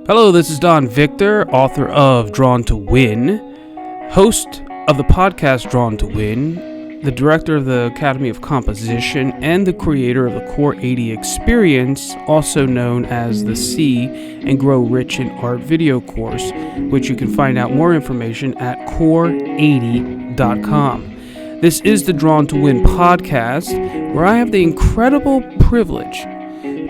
Hello, this is Don Victor, author of Drawn to Win, host of the podcast Drawn to Win, the director of the Academy of Composition, and the creator of the Core 80 Experience, also known as the See and Grow Rich in Art video course, which you can find out more information at core80.com. This is the Drawn to Win podcast, where I have the incredible privilege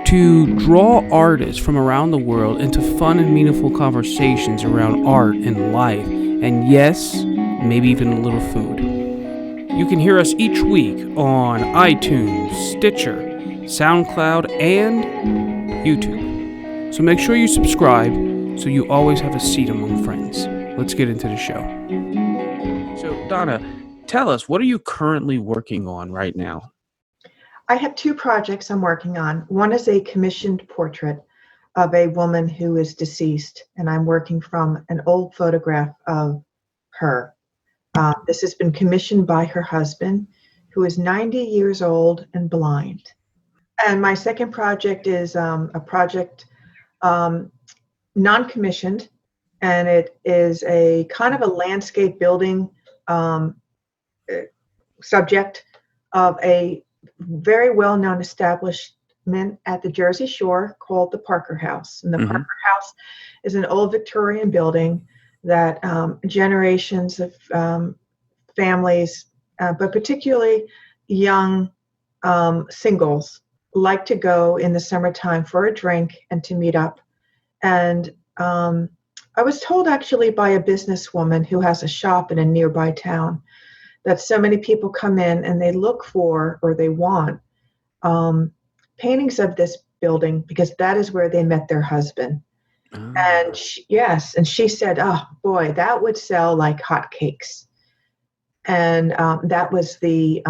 to draw artists from around the world into fun and meaningful conversations around art and life, and yes, maybe even a little food. You can hear us each week on iTunes, Stitcher, SoundCloud, and YouTube. So make sure you subscribe so you always have a seat among friends. Let's get into the show. So, Donna, tell us, what are you currently working on right now? I have two projects I'm working on. One is a commissioned portrait of a woman who is deceased, and I'm working from an old photograph of her. This has been commissioned by her husband, who is 90 years old and blind. And my second project is a project non-commissioned, and it is a kind of a landscape building subject of a very well-known establishment at the Jersey Shore called the Parker House. And the Parker House is an old Victorian building that generations of families, but particularly young singles, like to go in the summertime for a drink and to meet up. And I was told actually by a businesswoman who has a shop in a nearby town that so many people come in and they look for, or they want, paintings of this building because that is where they met their husband. Oh. And she said, "Oh boy, that would sell like hotcakes." And that was the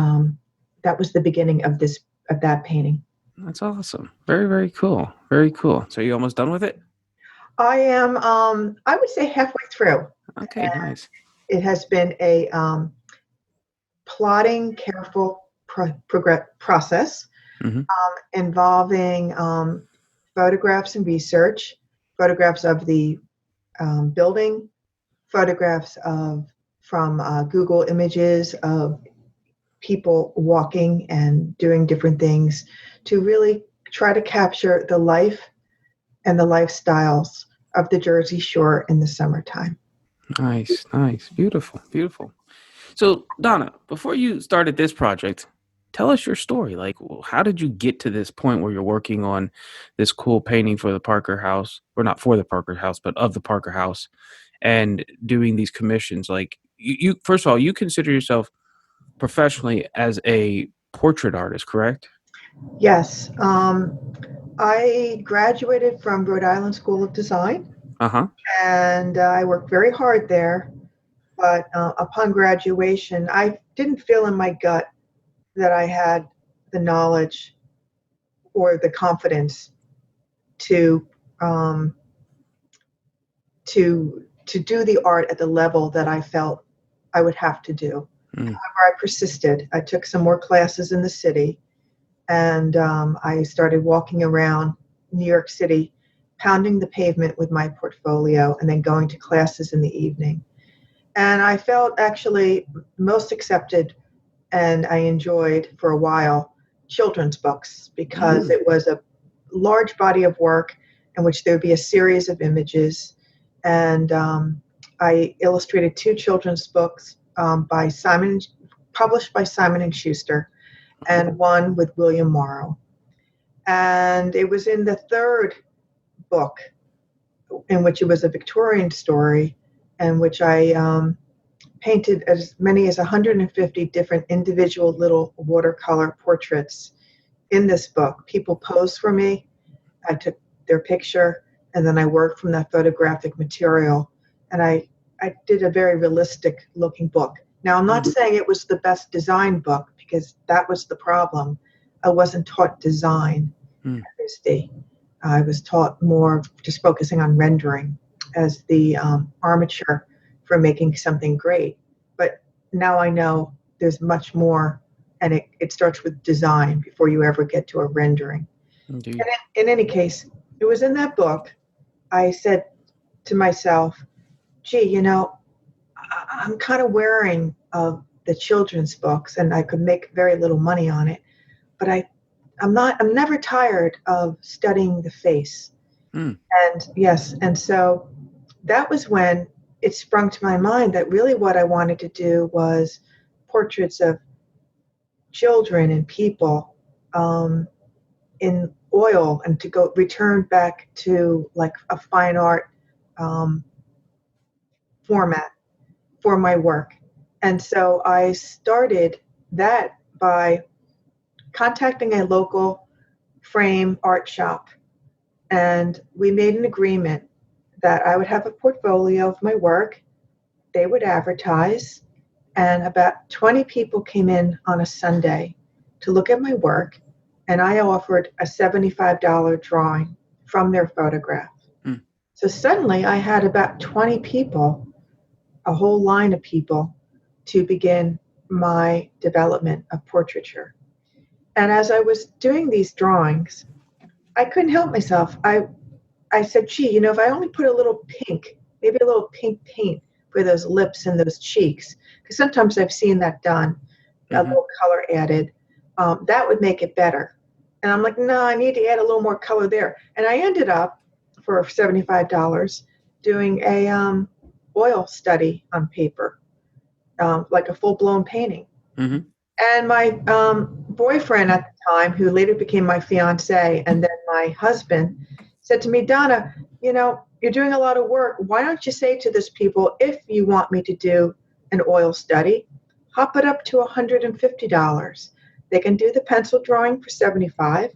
beginning of that painting. That's awesome. Very, very cool. Very cool. So you almost done with it? I am. I would say halfway through. Okay, nice. It has been a plotting, careful process involving photographs and research, photographs of the building, photographs from Google Images of people walking and doing different things to really try to capture the life and the lifestyles of the Jersey Shore in the summertime. Nice. Beautiful. So, Donna, before you started this project, tell us your story. Like, how did you get to this point where you're working on this cool painting for the Parker House, or not for the Parker House, but of the Parker House, and doing these commissions? Like, you first of all, you consider yourself professionally as a portrait artist, correct? Yes. I graduated from Rhode Island School of Design. And I worked very hard there. But upon graduation, I didn't feel in my gut that I had the knowledge or the confidence to do the art at the level that I felt I would have to do. However, I persisted. I took some more classes in the city, and I started walking around New York City, pounding the pavement with my portfolio, and then going to classes in the evening. And I felt actually most accepted, and I enjoyed for a while children's books because it was a large body of work in which there would be a series of images. And I illustrated two children's books published by Simon & Schuster, and one with William Morrow. And it was in the third book, in which it was a Victorian story, in which I painted as many as 150 different individual little watercolor portraits in this book. People posed for me. I took their picture, and then I worked from that photographic material. And I did a very realistic looking book. Now, I'm not saying it was the best design book, because that was the problem. I wasn't taught design at RISD. I was taught more just focusing on rendering as the armature for making something great. But now I know there's much more, and it starts with design before you ever get to a rendering. In any case, it was in that book I said to myself, gee, I'm kind of wearing the children's books and I could make very little money on it, but I'm never tired of studying the face. Mm. And yes, and so that was when it sprung to my mind that really what I wanted to do was portraits of children and people in oil and to go return back to like a fine art um, format for my work. And so I started that by contacting a local frame art shop. And we made an agreement that I would have a portfolio of my work. They would advertise. And about 20 people came in on a Sunday to look at my work. And I offered a $75 drawing from their photograph. Mm. So suddenly I had about 20 people, a whole line of people, to begin my development of portraiture. And as I was doing these drawings, I couldn't help myself. I said, gee, if I only put a little pink, maybe a little pink paint for those lips and those cheeks, because sometimes I've seen that done, a little color added, that would make it better. And I'm like, no, I need to add a little more color there. And I ended up, for $75, doing a oil study on paper, like a full-blown painting. Mm-hmm. And my boyfriend at the time, who later became my fiance, and then my husband, said to me, Donna, you're doing a lot of work. Why don't you say to these people, if you want me to do an oil study, hop it up to $150. They can do the pencil drawing for $75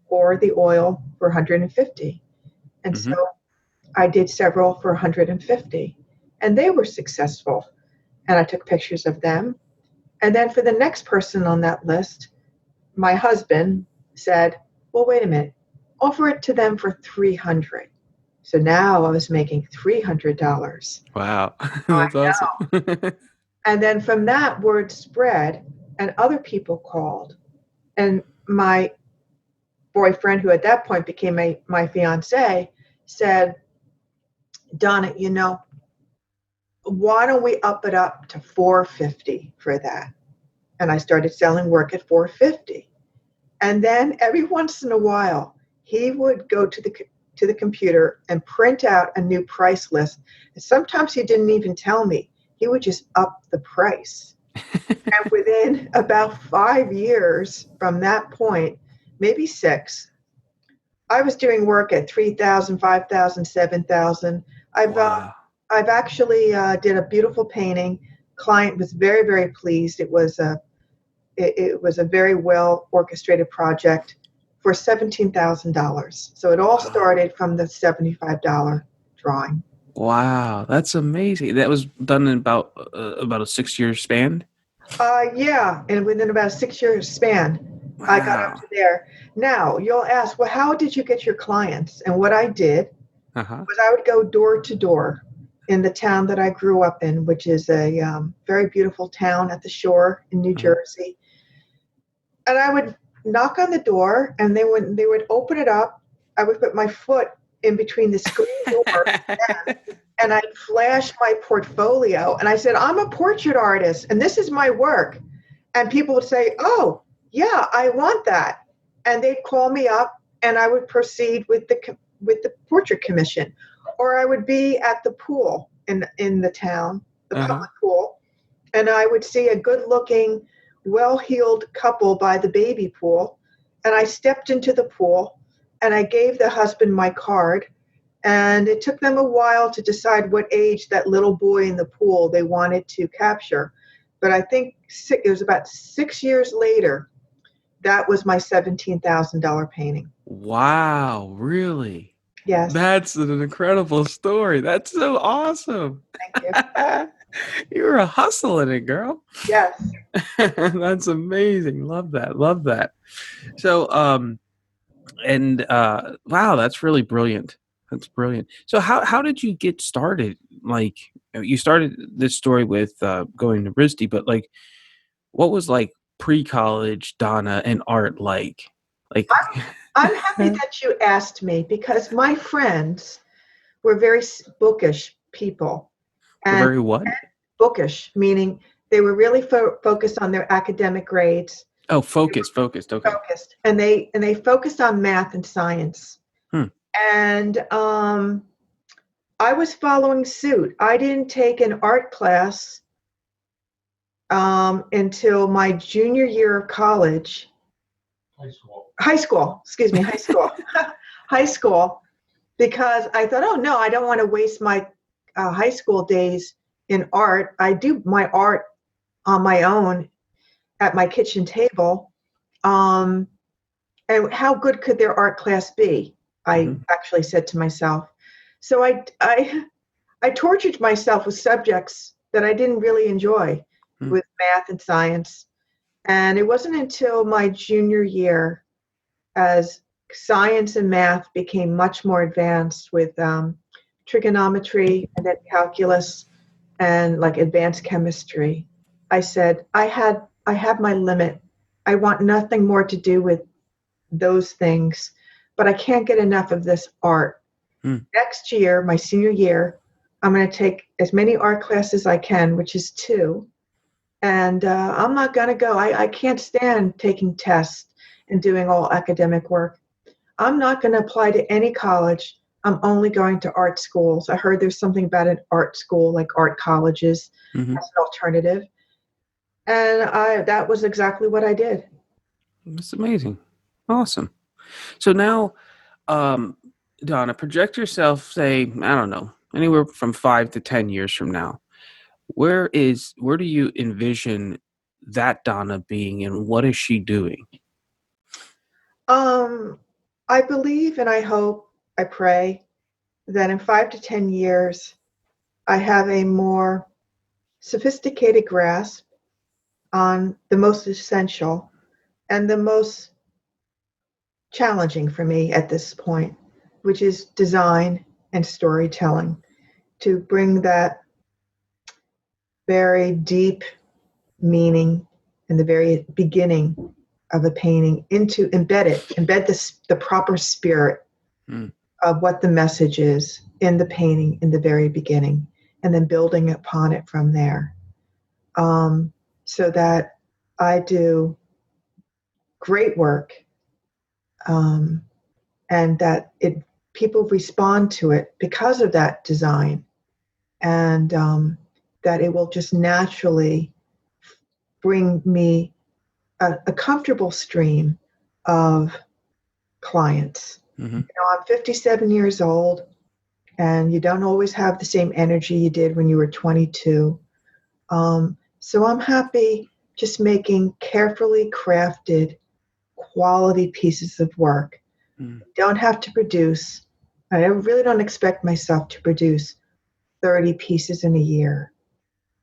or the oil for $150. And so I did several for $150, and they were successful. And I took pictures of them. And then for the next person on that list, my husband said, well, wait a minute, offer it to them for $300. So now I was making $300. Wow. That's awesome. And then from that, word spread, and other people called. And my boyfriend, who at that point became my fiance, said, Donna, why don't we up it up to $450 for that? And I started selling work at $450. And then every once in a while, he would go to the computer and print out a new price list. And sometimes he didn't even tell me. He would just up the price. And within about 5 years from that point, maybe 6, I was doing work at $3,000, $5,000, $7,000. I've actually did a beautiful painting. Client was very, very pleased. It was a very well orchestrated project for $17,000. So it all started from the $75 drawing. Wow, that's amazing. That was done in about a 6-year span. Yeah, and within about a 6-year span, Wow. I got up to there. Now you'll ask, well, how did you get your clients? And what I did was I would go door to door in the town that I grew up in, which is a very beautiful town at the shore in New Jersey. And I would knock on the door, and they would open it up. I would put my foot in between the screen door, and I'd flash my portfolio. And I said, I'm a portrait artist, and this is my work. And people would say, oh, yeah, I want that. And they'd call me up, and I would proceed with the portrait commission. Or I would be at the pool in the town, the public pool, and I would see a good-looking, well-heeled couple by the baby pool, and I stepped into the pool, and I gave the husband my card, and it took them a while to decide what age that little boy in the pool they wanted to capture. But I think it was about 6 years later, that was my $17,000 painting. Wow, really? Yes. That's an incredible story. That's so awesome. Thank you. You were hustling it, girl. Yes. That's amazing. Love that. Love that. So, wow, that's really brilliant. That's brilliant. So how did you get started? Like, you started this story with going to RISD, but like, what was like pre-college Donna and art like? Like, I'm happy that you asked me, because my friends were very bookish people. We're And very what? bookish, meaning they were really focused on their academic grades. Oh, focused. Okay. Focused, and they focused on math and science. Hmm. And I was following suit. I didn't take an art class until my junior year of college. High school, excuse me, high school. High school, because I thought, oh no, I don't want to waste my high school days in art. I do my art on my own at my kitchen table. And how good could their art class be? I actually said to myself. So I tortured myself with subjects that I didn't really enjoy, with math and science. And it wasn't until my junior year, as science and math became much more advanced with trigonometry and then calculus and like advanced chemistry, I said, I have my limit. I want nothing more to do with those things, but I can't get enough of this art. Next year, my senior year, I'm going to take as many art classes as I can, which is 2. And I'm not going to go. I can't stand taking tests and doing all academic work. I'm not going to apply to any college. I'm only going to art schools. I heard there's something about an art school, like art colleges, as an alternative. And that was exactly what I did. That's amazing. Awesome. So now, Donna, project yourself, say, I don't know, anywhere from 5 to 10 years from now. Where do you envision that Donna being, and what is she doing? I believe and I hope, I pray that in 5 to 10 years, I have a more sophisticated grasp on the most essential and the most challenging for me at this point, which is design and storytelling, to bring that very deep meaning in the very beginning of a painting into embed the proper spirit of what the message is in the painting in the very beginning, and then building upon it from there, so that I do great work, and that people respond to it because of that design, and that it will just naturally bring me a comfortable stream of clients. I'm 57 years old, and you don't always have the same energy you did when you were 22. So I'm happy just making carefully crafted, quality pieces of work. Don't have to produce. I really don't expect myself to produce 30 pieces in a year.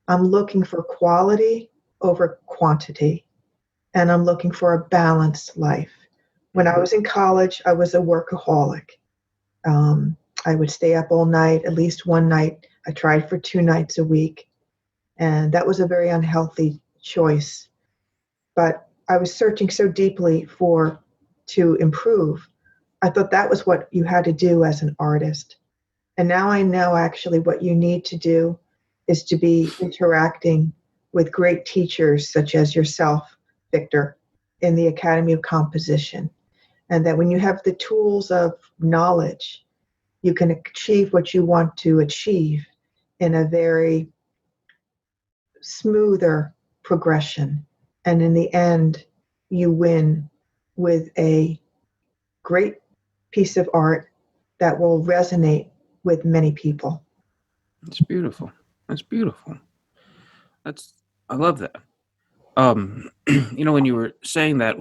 I'm looking for quality over quantity, and I'm looking for a balanced life. When I was in college, I was a workaholic. I would stay up all night, at least one night. I tried for 2 nights a week, and that was a very unhealthy choice. But I was searching so deeply to improve. I thought that was what you had to do as an artist. And now I know actually what you need to do is to be interacting with great teachers such as yourself, Victor, in the Academy of Composition. And that when you have the tools of knowledge, you can achieve what you want to achieve in a very smoother progression. And in the end, you win with a great piece of art that will resonate with many people. That's beautiful. That's beautiful. I love that. When you were saying that,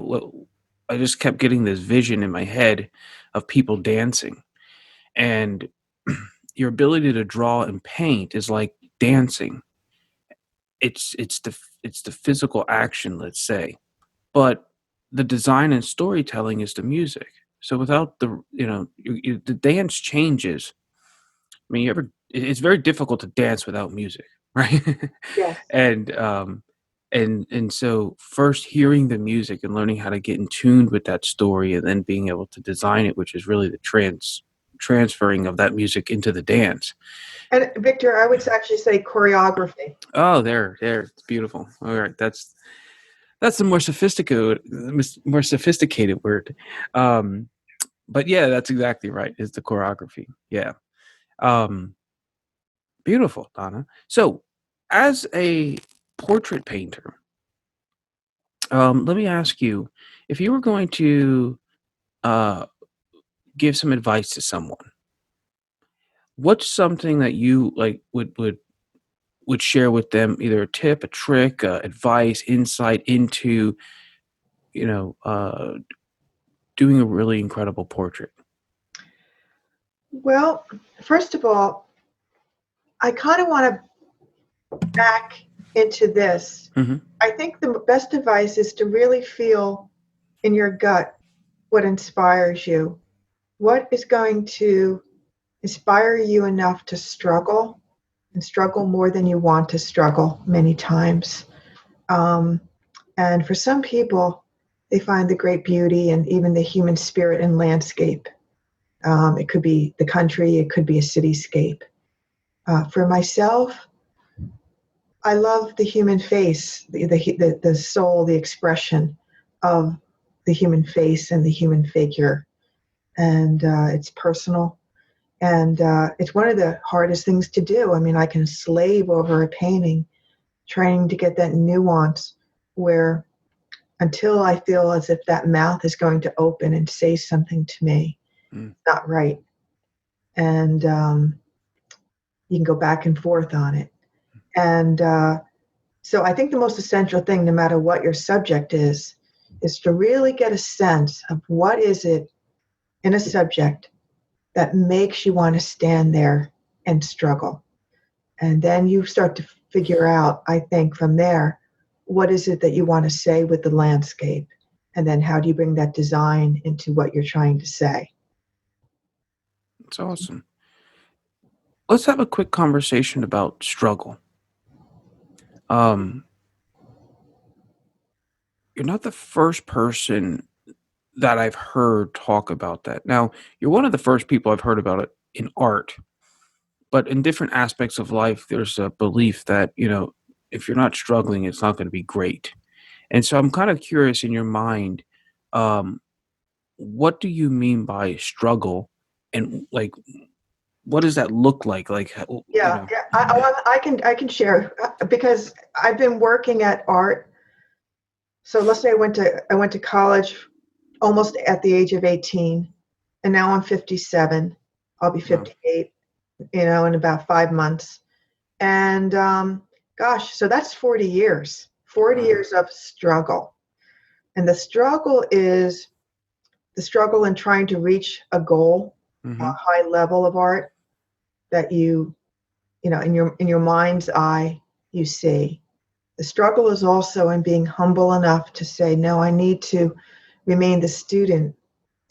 I just kept getting this vision in my head of people dancing, and your ability to draw and paint is like dancing. It's the physical action, let's say, but the design and storytelling is the music. So without the dance changes. I mean, it's very difficult to dance without music, right? Yes. And so first hearing the music and learning how to get in tune with that story, and then being able to design it, which is really the transferring of that music into the dance. And Victor, I would actually say choreography. Oh, there, it's beautiful. All right, that's a more sophisticated word. But yeah, that's exactly right. Is the choreography? Yeah, beautiful, Donna. So, as a portrait painter, let me ask you, if you were going to uh, give some advice to someone, what's something that you like would share with them, either a tip, a trick, advice, insight into, you know, doing a really incredible portrait? Well, first of all, I kind of want to back into this. Mm-hmm. I think the best advice is to really feel in your gut what inspires you. What is going to inspire you enough to struggle and struggle more than you want to struggle many times. Um, and for some people, they find the great beauty and even the human spirit in landscape. It could be the country, it could be a cityscape. For myself, I love the human face, the soul, the expression of the human face and the human figure. And it's personal. And it's one of the hardest things to do. I mean, I can slave over a painting, trying to get that nuance where until I feel as if that mouth is going to open and say something to me, not right. And you can go back and forth on it. And so I think the most essential thing, no matter what your subject is to really get a sense of what is it in a subject that makes you want to stand there and struggle. And then you start to figure out, I think, from there, what is it that you want to say with the landscape? And then how do you bring that design into what you're trying to say? It's awesome. Let's have a quick conversation about struggle. Um, you're not the first person that I've heard talk about that. Now, you're one of the first people I've heard about it in art, but in different aspects of life, there's a belief that, if you're not struggling, it's not going to be great. And so I'm kind of curious in your mind, um, what do you mean by struggle? And like, what does that look like? Like, Yeah, yeah. I can share because I've been working at art. So let's say I went to college almost at the age of 18, and now I'm 57. I'll be wow. 58, in about 5 months. And gosh, so that's 40 years. 40 Wow. years of struggle. And the struggle is the struggle in trying to reach a goal, a Mm-hmm. high level of art that in your mind's eye you see. The struggle is also in being humble enough to say, no, I need to remain the student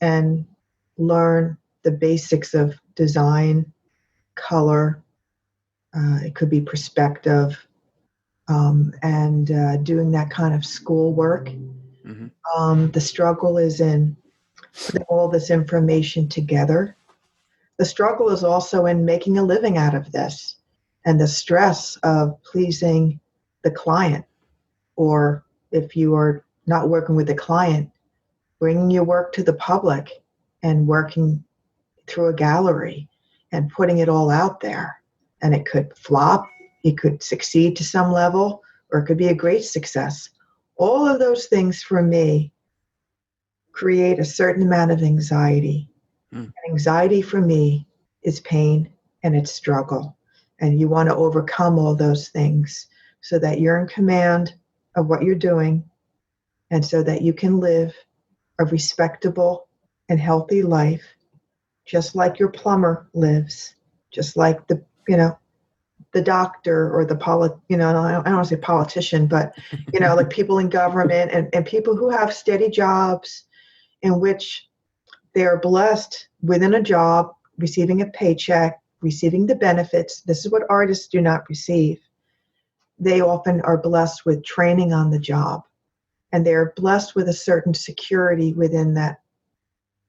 and learn the basics of design, color. It could be perspective, and doing that kind of school work. The struggle is in putting all this information together. The struggle is also in making a living out of this and the stress of pleasing the client, or if you are not working with the client, bringing your work to the public and working through a gallery and putting it all out there. And it could flop, it could succeed to some level, or it could be a great success. All of those things for me create a certain amount of anxiety. And anxiety for me is pain and it's struggle. And you want to overcome all those things so that you're in command of what you're doing and so that you can live a respectable and healthy life, just like your plumber lives, just like the doctor or I don't want to say politician, but like people in government and people who have steady jobs in which they are blessed within a job, receiving a paycheck, receiving the benefits. This is what artists do not receive. They often are blessed with training on the job, and they're blessed with a certain security within that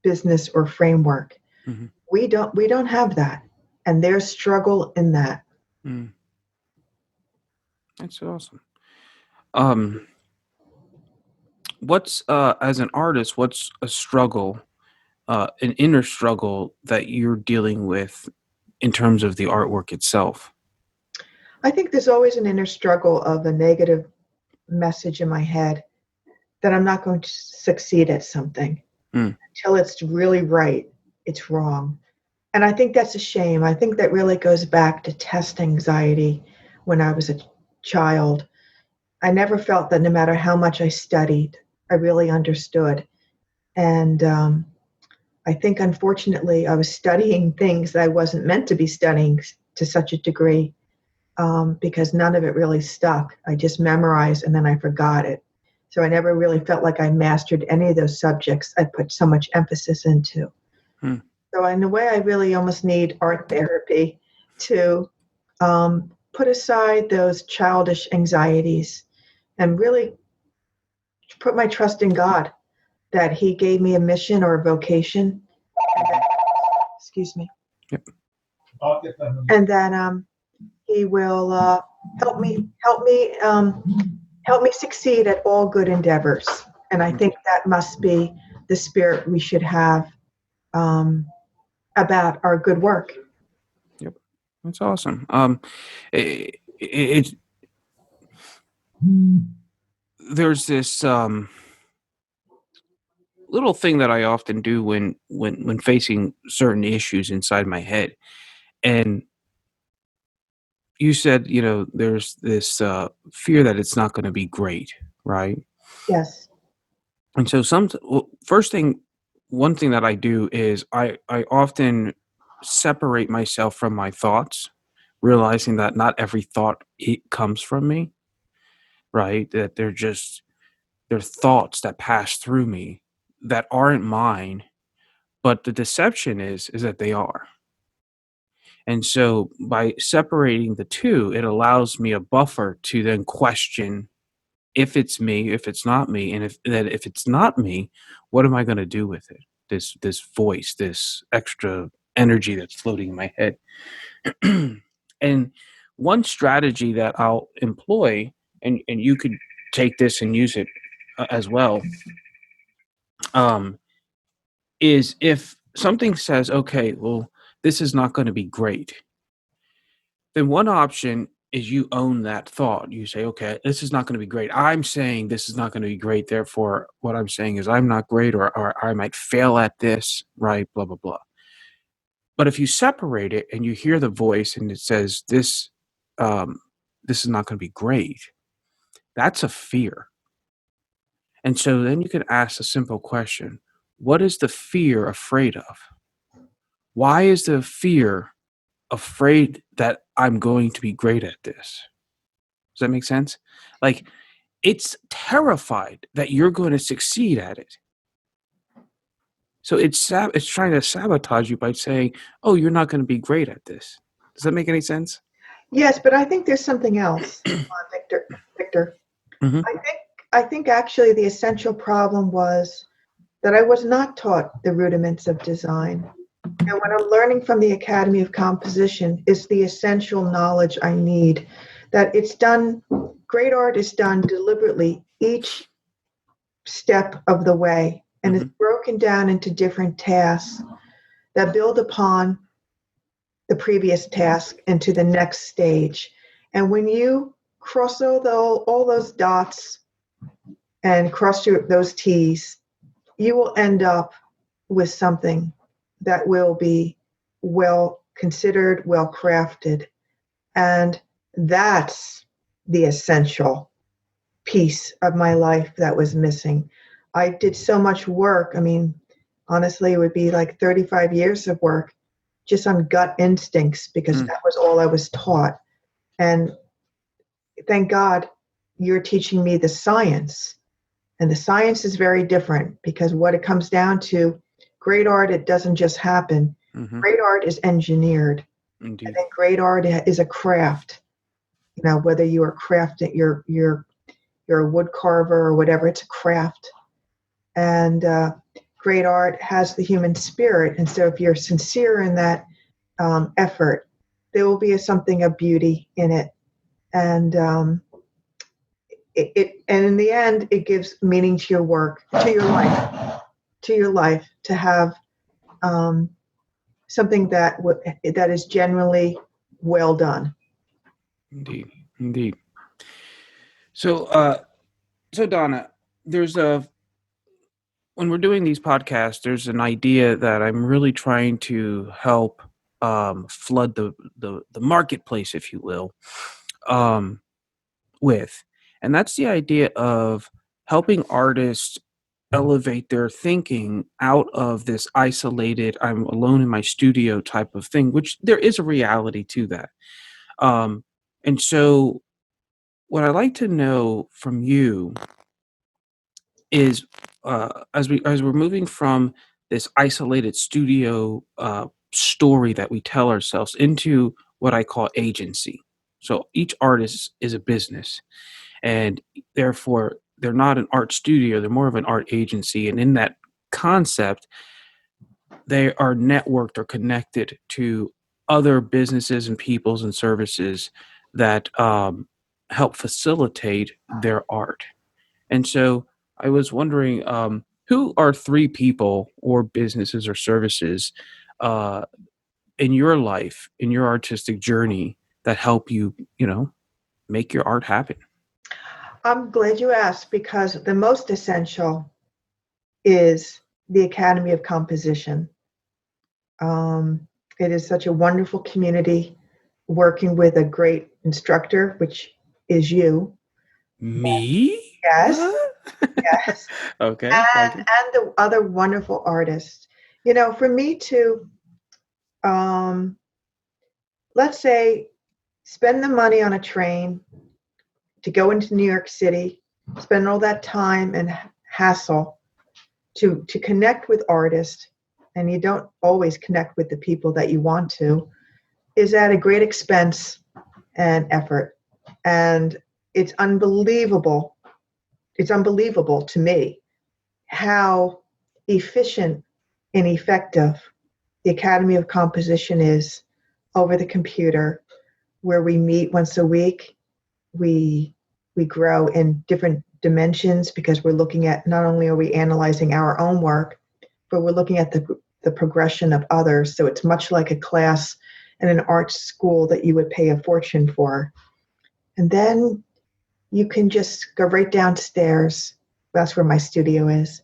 business or framework. Mm-hmm. We don't have that, and there's struggle in that. Mm. That's awesome. Um, what's as an artist, what's a struggle, an inner struggle that you're dealing with in terms of the artwork itself? I think there's always an inner struggle of a negative message in my head that I'm not going to succeed at something Mm. until it's really right. It's wrong. And I think that's a shame. I think that really goes back to test anxiety when I was a child. I never felt that no matter how much I studied, I really understood. And I think, unfortunately, I was studying things that I wasn't meant to be studying to such a degree because none of it really stuck. I just memorized and then I forgot it. So I never really felt like I mastered any of those subjects I put so much emphasis into. Mm. So in a way, I really almost need art therapy to put aside those childish anxieties and really put my trust in God that He gave me a mission or a vocation. And that, excuse me. Yep. And that He will help me succeed at all good endeavors. And I think that must be the spirit we should have about our good work. Yep. That's awesome. It there's this little thing that I often do when facing certain issues inside my head. And you said, there's this fear that it's not going to be great, right? Yes. And so one thing that I do is I often separate myself from my thoughts, realizing that not every thought comes from me, right? That they're thoughts that pass through me that aren't mine, but the deception is that they are. And so by separating the two, it allows me a buffer to then question if it's me, if it's not me, and if it's not me, what am I going to do with it? This voice, this extra energy that's floating in my head. And one strategy that I'll employ, and you could take this and use it as well, um, is if something says, okay, well, this is not going to be great, then one option is you own that thought. You say, okay, this is not going to be great. I'm saying this is not going to be great. Therefore, what I'm saying is I'm not great, or I might fail at this, right? Blah, blah, blah. But if you separate it and you hear the voice and it says this is not going to be great, that's a fear. And so then you can ask a simple question. What is the fear afraid of? Why is the fear afraid that I'm going to be great at this? Does that make sense? Like, it's terrified that you're going to succeed at it. So it's trying to sabotage you by saying, "Oh, you're not going to be great at this." Does that make any sense? Yes, but I think there's something else, Victor. Victor, Hmm. I think I think actually the essential problem was that I was not taught the rudiments of design. And what I'm learning from the Academy of Composition is the essential knowledge I need. That it's done, great art is done deliberately each step of the way, and it's Hmm. broken down into different tasks that build upon the previous task into the next stage. And when you cross all those dots and cross those T's, you will end up with something that will be well considered, well crafted. And that's the essential piece of my life that was missing. I did so much work. I mean, honestly, it would be like 35 years of work just on gut instincts because that was all I was taught. And thank God you're teaching me the science. And the science is very different because what it comes down to, great art, it doesn't just happen. Hmm. Great art is engineered. And Indeed. then great art is a craft. You know, whether you are crafting, you're a wood carver or whatever, it's a craft. And great art has the human spirit. And so if you're sincere in that effort, there will be something of beauty in it. And and in the end, it gives meaning to your work, to your life, to have something that is genuinely well done. Indeed, indeed. So, so Donna, when we're doing these podcasts, there's an idea that I'm really trying to help flood the marketplace, if you will, with, and that's the idea of helping artists elevate their thinking out of this isolated, I'm alone in my studio type of thing, which there is a reality to that. And so, what I'd like to know from you is, as we're moving from this isolated studio story that we tell ourselves into what I call agency. So each artist is a business, and therefore they're not an art studio; they're more of an art agency. And in that concept, they are networked or connected to other businesses and peoples and services that help facilitate their art. And so I was wondering, who are three people or businesses or services uh, in your life, in your artistic journey, that help you, make your art happen? I'm glad you asked, because the most essential is the Academy of Composition. It is such a wonderful community, working with a great instructor, which is you. Me? Yes, What? yes. Okay, thank you. And the other wonderful artists. For me to, um, let's say, spend the money on a train to go into New York City, spend all that time and hassle to connect with artists, and you don't always connect with the people that you want to, is at a great expense and effort. And it's unbelievable. It's unbelievable to me how efficient and effective the Academy of Composition is over the computer, where we meet once a week. We grow in different dimensions, because we're looking at, not only are we analyzing our own work, but we're looking at the progression of others. So it's much like a class in an art school that you would pay a fortune for. And then you can just go right downstairs. That's where my studio is.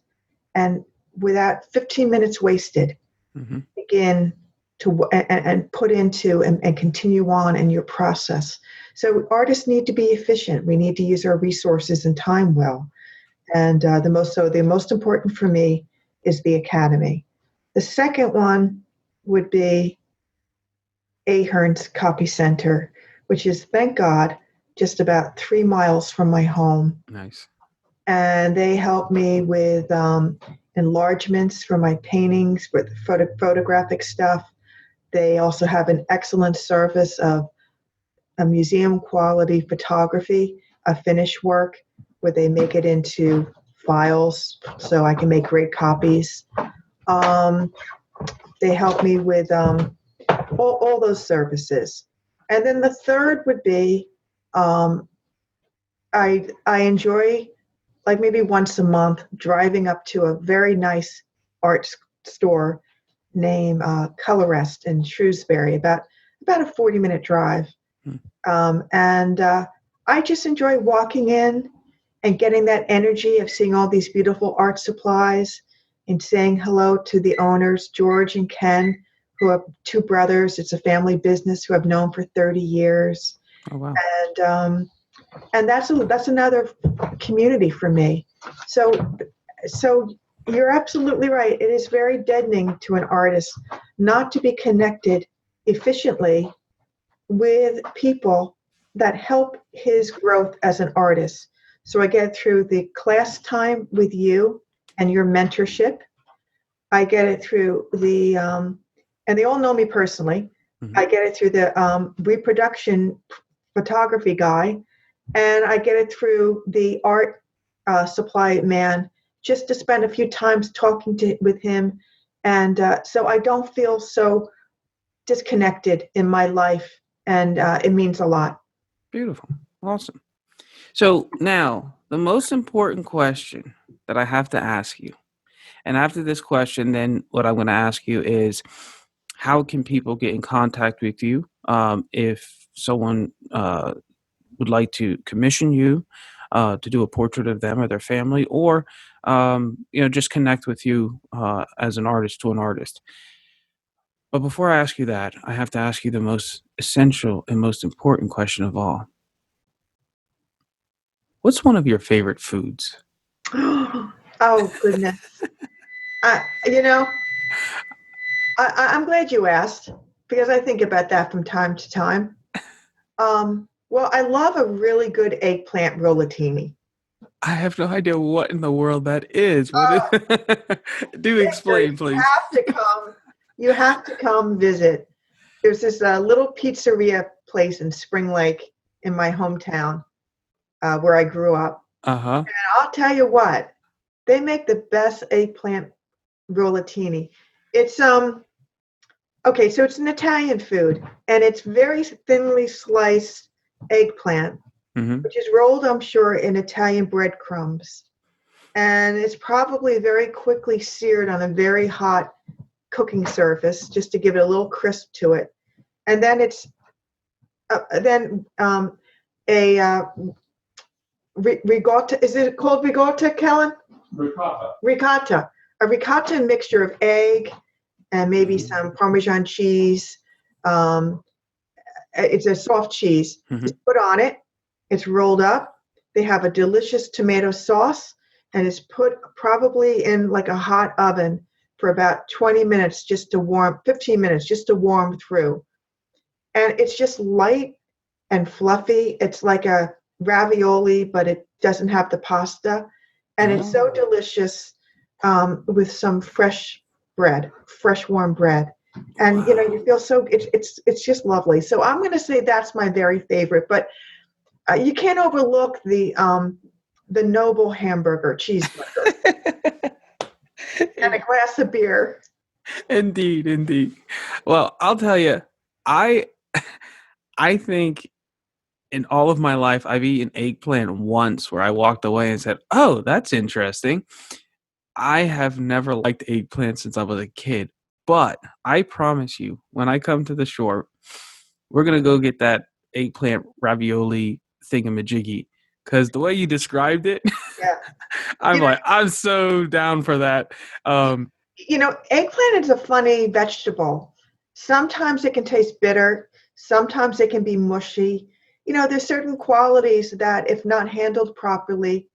And without 15 minutes wasted, Mm-hmm. begin to and put into and continue on in your process. So artists need to be efficient. We need to use our resources and time well. And the most important for me is the Academy. The second one would be Ahern's Copy Center, which is, thank God, just about 3 miles from my home. Nice. And they help me with enlargements for my paintings, with photographic stuff. They also have an excellent service of a museum quality photography, a finished work, where they make it into files so I can make great copies. They help me with all those services. And then the third would be, I enjoy, like, maybe once a month, driving up to a very nice art store named Calabrese in Shrewsbury, about a 40-minute drive. And I just enjoy walking in and getting that energy of seeing all these beautiful art supplies, and saying hello to the owners, George and Ken, who are two brothers. It's a family business who I've known for 30 years. Oh, wow. And that's another community for me. So you're absolutely right. It is very deadening to an artist not to be connected efficiently with people that help his growth as an artist. So I get it through the class time with you and your mentorship. I get it through and they all know me personally. Mm-hmm. I get it through the reproduction photography guy, and I get it through the art supply man just to spend a few times talking with him. And so I don't feel so disconnected in my life. And it means a lot. Beautiful. Awesome. So now, the most important question that I have to ask you, and after this question, then what I'm going to ask you is, how can people get in contact with you if someone would like to commission you to do a portrait of them or their family, or just connect with you as an artist to an artist? But before I ask you that, I have to ask you the most essential and most important question of all. What's one of your favorite foods? Oh, goodness. You know, I'm glad you asked because I think about that from time to time. Well, I love a really good eggplant rollatini. I have no idea what in the world that is. What is? Oh, Do Victor, explain, please. You have to come visit. There's this little pizzeria place in Spring Lake in my hometown where I grew up. Uh-huh. And I'll tell you what, they make the best eggplant rollatini. It's okay, so it's an Italian food, and it's very thinly sliced eggplant, Mm-hmm. which is rolled, I'm sure, in Italian breadcrumbs. And it's probably very quickly seared on a very hot cooking surface just to give it a little crisp to it. And then it's a ricotta. Is it called ricotta, Kellen? Ricotta. Ricotta. A ricotta mixture of egg and maybe some Parmesan cheese. It's a soft cheese. Mm-hmm. It's put on it. It's rolled up. They have a delicious tomato sauce, and it's put probably in like a hot oven for about 20 minutes 15 minutes just to warm through. And it's just light and fluffy. It's like a ravioli, but it doesn't have the pasta. And it's so delicious with some fresh warm bread. And you feel so it's just lovely. So I'm going to say that's my very favorite. But you can't overlook the noble hamburger cheeseburger and a glass of beer. Indeed. Well, I'll tell you, I think in all of my life I've eaten eggplant once where I walked away and said, "Oh, that's interesting." I have never liked eggplant since I was a kid, but I promise you, when I come to the shore, we're gonna go get that eggplant ravioli thingamajiggy. Because the way you described it, Yeah. I'm so down for that. Eggplant is a funny vegetable. Sometimes it can taste bitter. Sometimes it can be mushy. There's certain qualities that, if not handled properly,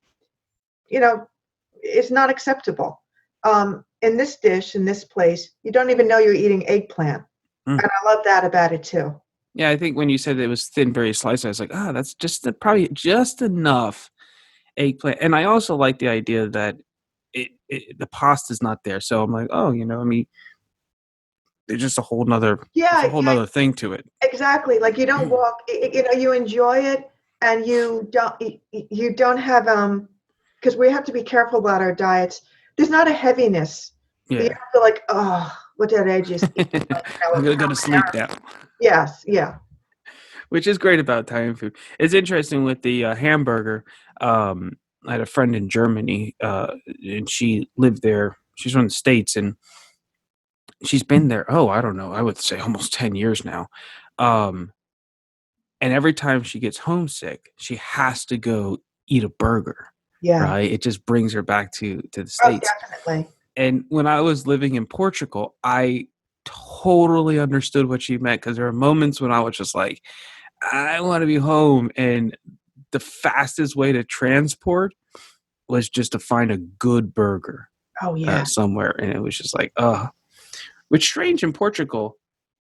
it's not acceptable. In this dish, in this place, you don't even know you're eating eggplant. And I love that about it too. Yeah, I think when you said it was thin, very sliced, I was like, that's probably just enough eggplant. And I also like the idea that the pasta's not there. So I'm like, there's just a whole nother thing to it. Exactly. Like you don't walk, you enjoy it, and you don't have because we have to be careful about our diets. There's not a heaviness. Yeah. You don't feel like, oh, what did I just eat? I'm gonna go to sleep now. Yes, yeah. Which is great about Italian food. It's interesting with the hamburger. I had a friend in Germany, and she lived there. She's from the States, and she's been there. Oh, I don't know. I would say almost 10 years now. And every time she gets homesick, she has to go eat a burger. Yeah. Right. It just brings her back to the States. Oh, definitely. And when I was living in Portugal, I totally understood what she meant, because there were moments when I was just like, I want to be home. And the fastest way to transport was just to find a good burger somewhere. And it was just like, which strange in Portugal,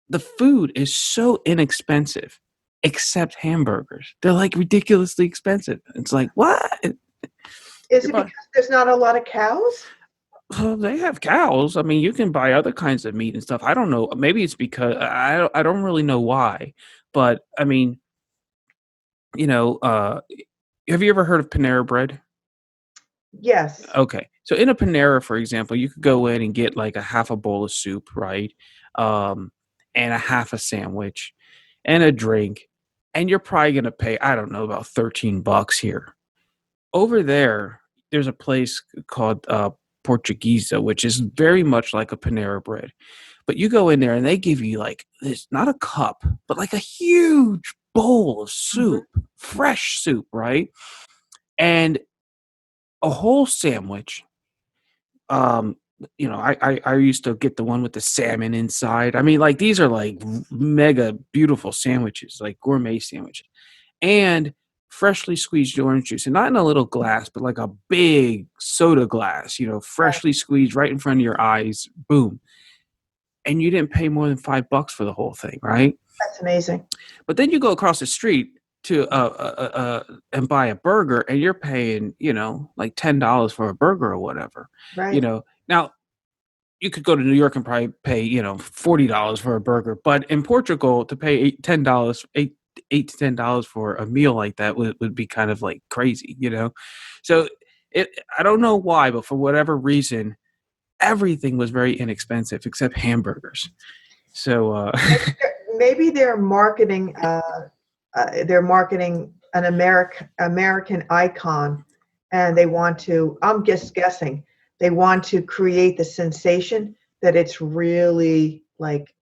the food is so inexpensive, except hamburgers. They're like ridiculously expensive. It's like, what? Is it because there's not a lot of cows? Well, they have cows. I mean, you can buy other kinds of meat and stuff. I don't know. Maybe it's because I don't really know why. But I mean, have you ever heard of Panera Bread? Yes. Okay. So in a Panera, for example, you could go in and get like a half a bowl of soup, right? And a half a sandwich and a drink. And you're probably going to pay, I don't know, about $13 here. Over there, there's a place called Portuguesa, which is very much like a Panera Bread. But you go in there and they give you like this, not a cup, but like a huge bowl of Mhm. soup, fresh soup, right? And a whole sandwich. Um, I used to get the one with the salmon inside. I mean, like these are like mega beautiful sandwiches, like gourmet sandwiches, and freshly squeezed orange juice, and not in a little glass, but like a big soda glass. Right. Freshly squeezed right in front of your eyes. Boom, and you didn't pay more than $5 for the whole thing, right? That's amazing. But then you go across the street to and buy a burger, and you're paying like $10 for a burger or whatever. Right. Now you could go to New York and probably pay $40 for a burger, but in Portugal to pay eight to $10 for a meal like that would be kind of like crazy. So I don't know why, but for whatever reason, everything was very inexpensive except hamburgers. So Maybe they're marketing an American icon, and they want to. I'm just guessing. They want to create the sensation that it's really like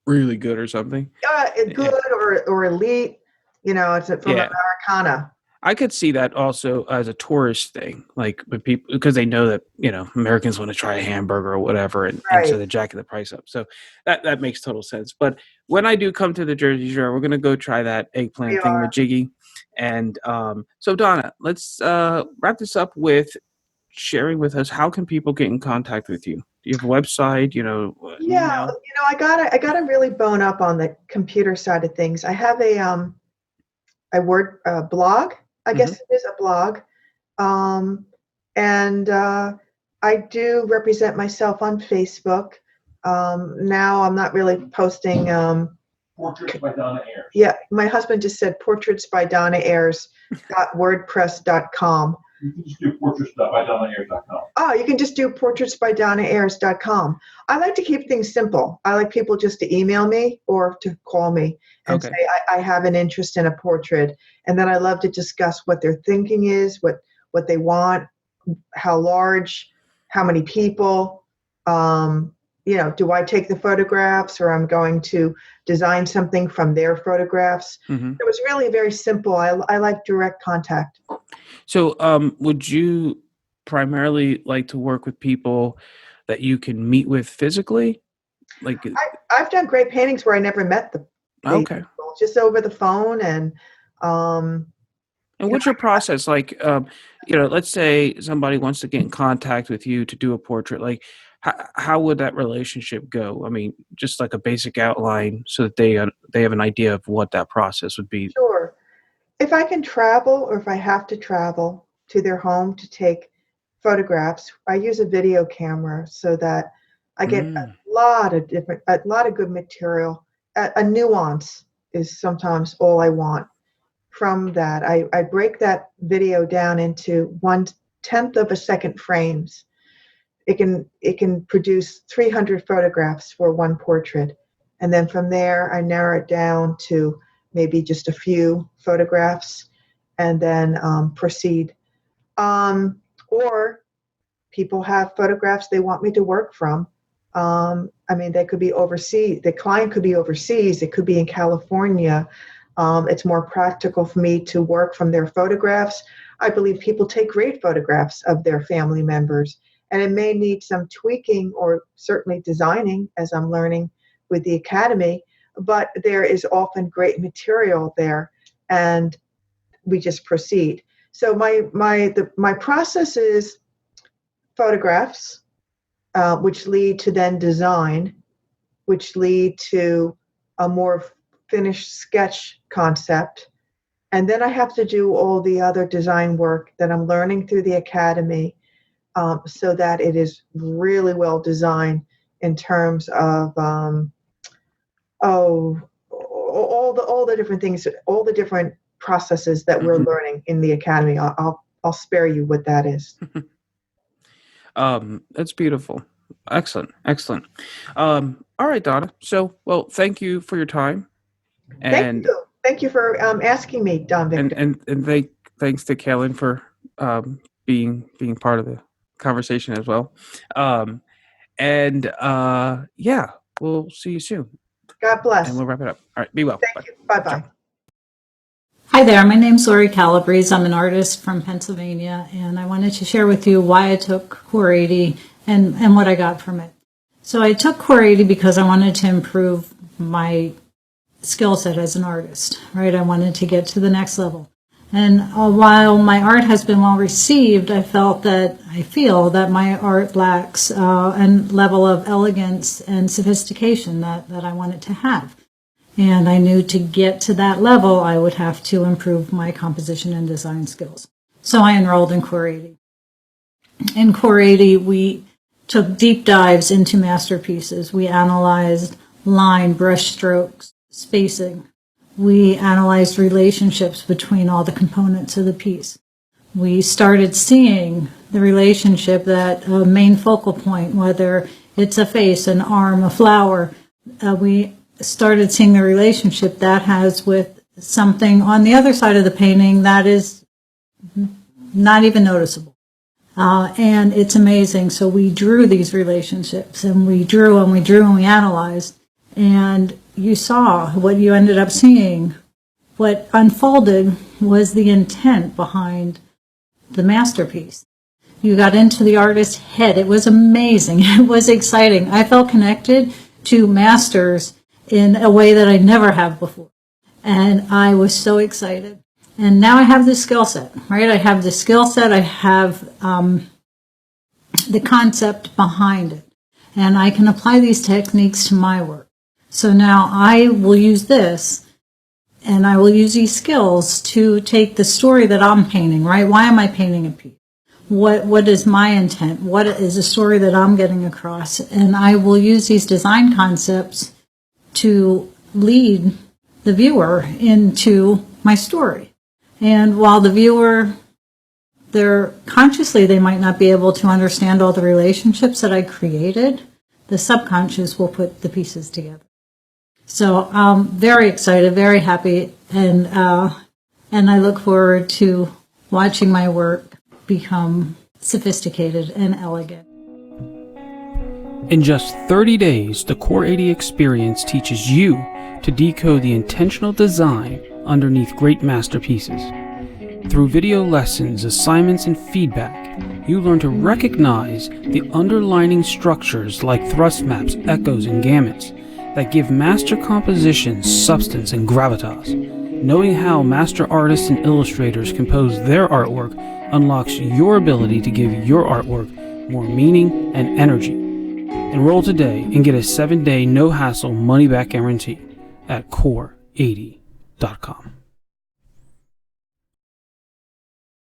really good or something. good or elite. It's from Yeah. Americana. I could see that also as a tourist thing, like with people, because they know that Americans want to try a hamburger or whatever, and so Right. they're jacking the price up. So that makes total sense. But when I do come to the Jersey Shore, we're gonna go try that We eggplant are. thingamajiggy. And so Donna, let's wrap this up with sharing with us how can people get in contact with you. Do you have a website? Yeah, Email? I gotta really bone up on the computer side of things. I have a word blog. I Hmm. guess it is a blog. Um, and I do represent myself on Facebook. Now I'm not really posting. Portraits by Donna Ayers. Yeah, my husband just said portraits by Donna Ayers .wordpress.com. You can just do portraits.bydonnaayers.com. Oh, you can just do portraitsbydonnaayers.com. I like to keep things simple. I like people just to email me or to call me and say, Okay. I have an interest in a portrait. And then I love to discuss what their thinking is, what they want, how large, how many people. Do I take the photographs or I'm going to design something from their photographs? Hmm. It was really very simple. I like direct contact. So, would you primarily like to work with people that you can meet with physically? Like, I've done great paintings where I never met the okay. people, just over the phone, and um, And you know, what's your process like? Let's say somebody wants to get in contact with you to do a portrait. Like, how would that relationship go? I mean, just like a basic outline so that they have an idea of what that process would be. sure. If I can travel or if I have to travel to their home to take photographs, I use a video camera so that I get Mm, a lot of good material. A nuance is sometimes all I want from that. I break that video down into 1/10 of a second frames. It can produce 300 photographs for one portrait, and then from there I narrow it down to maybe just a few photographs, and then proceed. Or people have photographs they want me to work from. I mean, they could be overseas. The client could be overseas. It could be in California. It's more practical for me to work from their photographs. I believe people take great photographs of their family members, and it may need some tweaking or certainly designing as I'm learning with the academy, but there is often great material there, and we just proceed. So my process is photographs, which lead to then design, which lead to a more finished sketch concept. And then I have to do all the other design work that I'm learning through the academy, so that it is really well designed in terms of all the different things, all the different processes that we're mhm. learning in the academy. I'll spare you what that is. That's beautiful. Excellent, excellent. All right, Donna. So, well, thank you for your time, Thank and you. Thank you for asking me, Don Victor. thanks to Kellen for being part of the conversation as well. Yeah, we'll see you soon, God and bless. we'll wrap it up. All right, be well. Bye. Thank you. Bye-bye. Ciao. Hi there, my name's Lori Calabrese. I'm an artist from Pennsylvania, and I wanted to share with you why I took Core 80 and what I got from it. So I took Core 80 because I wanted to improve my skill set as an artist, right? I wanted to get to the next level. And while my art has been well received, I feel that my art lacks a level of elegance and sophistication that I want it to have. And I knew to get to that level, I would have to improve my composition and design skills. So I enrolled in Core 80. In Core 80, we took deep dives into masterpieces. We analyzed line, brush strokes, spacing. We analyzed relationships between all the components of the piece. We started seeing the relationship, that main focal point, whether it's a face, an arm, a flower. We started seeing the relationship that has with something on the other side of the painting that is not even noticeable. And it's amazing. So we drew these relationships, and we drew and we drew and we analyzed. And you saw what you ended up seeing. What unfolded was the intent behind the masterpiece. You got into the artist's head. It was amazing. It was exciting. I felt connected to masters in a way that I never have before. And I was so excited. And now I have the skill set, right? I have the skill set. I have the concept behind it. And I can apply these techniques to my work. So now I will use this, and I will use these skills to take the story that I'm painting, right? Why am I painting a piece? What is my intent? What is the story that I'm getting across? And I will use these design concepts to lead the viewer into my story. And while the viewer, they might not be able to understand all the relationships that I created, the subconscious will put the pieces together. So I'm very excited, very happy, and I look forward to watching my work become sophisticated and elegant. In just 30 days, the Core 80 experience teaches you to decode the intentional design underneath great masterpieces. Through video lessons, assignments, and feedback, you learn to recognize the underlying structures like thrust maps, echoes, and gamuts that give master compositions substance and gravitas. Knowing how master artists and illustrators compose their artwork unlocks your ability to give your artwork more meaning and energy. Enroll today and get a 7-day no-hassle money-back guarantee at core80.com.